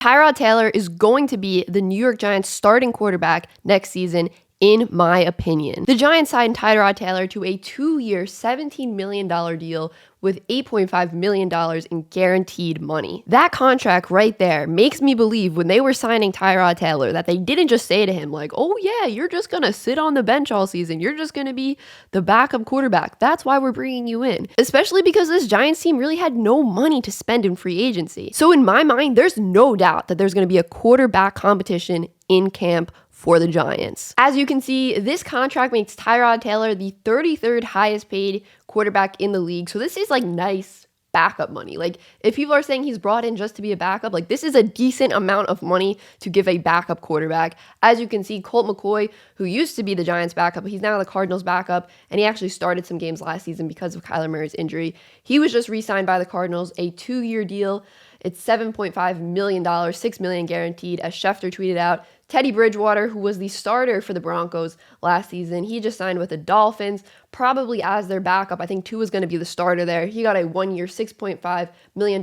Tyrod Taylor is going to be the New York Giants starting quarterback next season, in my opinion. The Giants signed Tyrod Taylor to a 2-year, $17 million deal with $8.5 million in guaranteed money. That contract right there makes me believe when they were signing Tyrod Taylor that they didn't just say to him like, oh yeah, you're just gonna sit on the bench all season. You're just gonna be the backup quarterback. That's why we're bringing you in. Especially because this Giants team really had no money to spend in free agency. So in my mind, there's no doubt that there's gonna be a quarterback competition in camp for the Giants. As you can see, this contract makes Tyrod Taylor the 33rd highest paid quarterback in the league. So this is like nice backup money. Like if people are saying he's brought in just to be a backup, like this is a decent amount of money to give a backup quarterback. As you can see, Colt McCoy, who used to be the Giants backup, he's now the Cardinals backup, and he actually started some games last season because of Kyler Murray's injury. He was just re-signed by the Cardinals, a 2-year deal. It's $7.5 million, $6 million guaranteed, as Schefter tweeted out. Teddy Bridgewater, who was the starter for the Broncos last season, he just signed with the Dolphins, probably as their backup. I think Tua is going to be the starter there. He got a 1-year, $6.5 million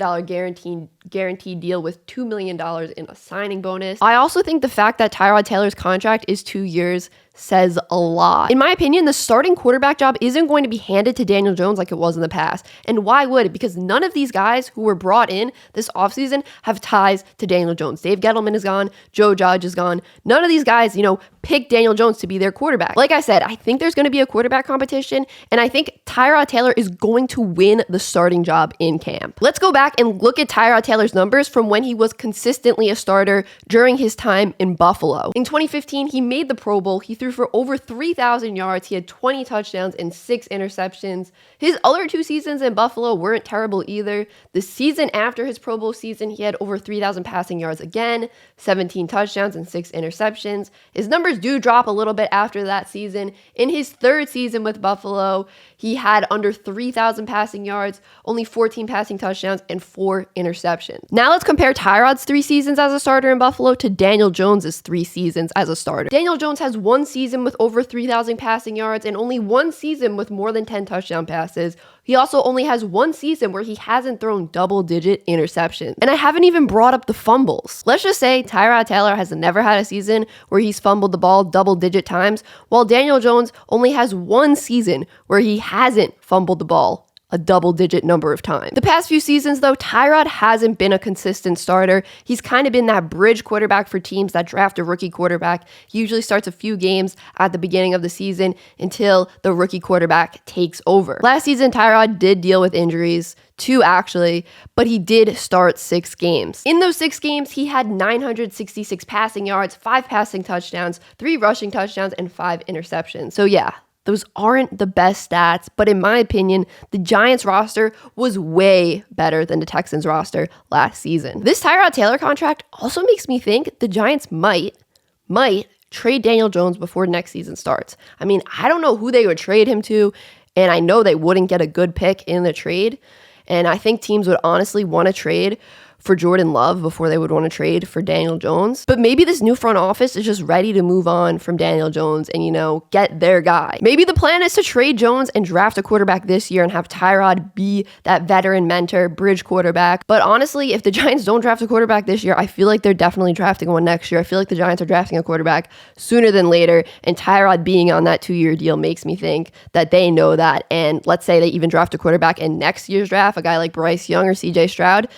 guaranteed deal with $2 million in a signing bonus. I also think the fact that Tyrod Taylor's contract is 2 years says a lot. In my opinion, the starting quarterback job isn't going to be handed to Daniel Jones like it was in the past. And why would it? Because none of these guys who were brought in this offseason have ties to Daniel Jones. Dave Gettleman is gone. Joe Judge is gone. None of these guys, pick Daniel Jones to be their quarterback. Like I said, I think there's going to be a quarterback competition, and I think Tyrod Taylor is going to win the starting job in camp. Let's go back and look at Tyrod Taylor's numbers from when he was consistently a starter during his time in Buffalo. In 2015, he made the Pro Bowl. He threw for over 3,000 yards. He had 20 touchdowns and 6 interceptions. His other 2 seasons in Buffalo weren't terrible either. The season after his Pro Bowl season, he had over 3,000 passing yards again, 17 touchdowns and 6 interceptions. His numbers do drop a little bit after that season. In his 3rd season with Buffalo, he had under 3,000 passing yards, only 14 passing touchdowns, and 4 interceptions. Now let's compare Tyrod's 3 seasons as a starter in Buffalo to Daniel Jones's 3 seasons as a starter. Daniel Jones has 1 season with over 3,000 passing yards and only 1 season with more than 10 touchdown passes. He also only has 1 season where he hasn't thrown double-digit interceptions. And I haven't even brought up the fumbles. Let's just say Tyrod Taylor has never had a season where he's fumbled the ball double-digit times, while Daniel Jones only has 1 season where he hasn't fumbled the ball a double-digit number of times. The past few seasons, though, Tyrod hasn't been a consistent starter. He's kind of been that bridge quarterback for teams that draft a rookie quarterback. He usually starts a few games at the beginning of the season until the rookie quarterback takes over. Last season, Tyrod did deal with injuries, 2 actually, but he did start 6 games. In those 6 games, he had 966 passing yards, 5 passing touchdowns, 3 rushing touchdowns, and 5 interceptions. So yeah, those aren't the best stats, but in my opinion, the Giants roster was way better than the Texans roster last season. This Tyrod Taylor contract also makes me think the Giants might trade Daniel Jones before next season starts. I mean, I don't know who they would trade him to, and I know they wouldn't get a good pick in the trade, and I think teams would honestly want to trade for Jordan Love before they would want to trade for Daniel Jones. But maybe this new front office is just ready to move on from Daniel Jones and, get their guy. Maybe the plan is to trade Jones and draft a quarterback this year and have Tyrod be that veteran mentor, bridge quarterback. But honestly, if the Giants don't draft a quarterback this year, I feel like they're definitely drafting one next year. I feel like the Giants are drafting a quarterback sooner than later, and Tyrod being on that 2-year deal makes me think that they know that. And let's say they even draft a quarterback in next year's draft, a guy like Bryce Young or CJ Stroud,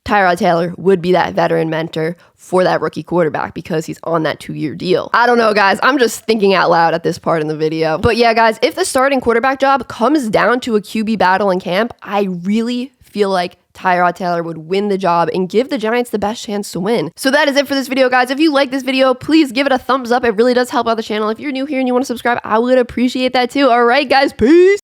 Tyrod Taylor would be that veteran mentor for that rookie quarterback because he's on that 2-year deal. I don't know, guys. I'm just thinking out loud at this part in the video. But yeah, guys, if the starting quarterback job comes down to a QB battle in camp, I really feel like Tyrod Taylor would win the job and give the Giants the best chance to win. So that is it for this video, guys. If you like this video, please give it a thumbs up. It really does help out the channel. If you're new here and you want to subscribe, I would appreciate that too. All right, guys, peace.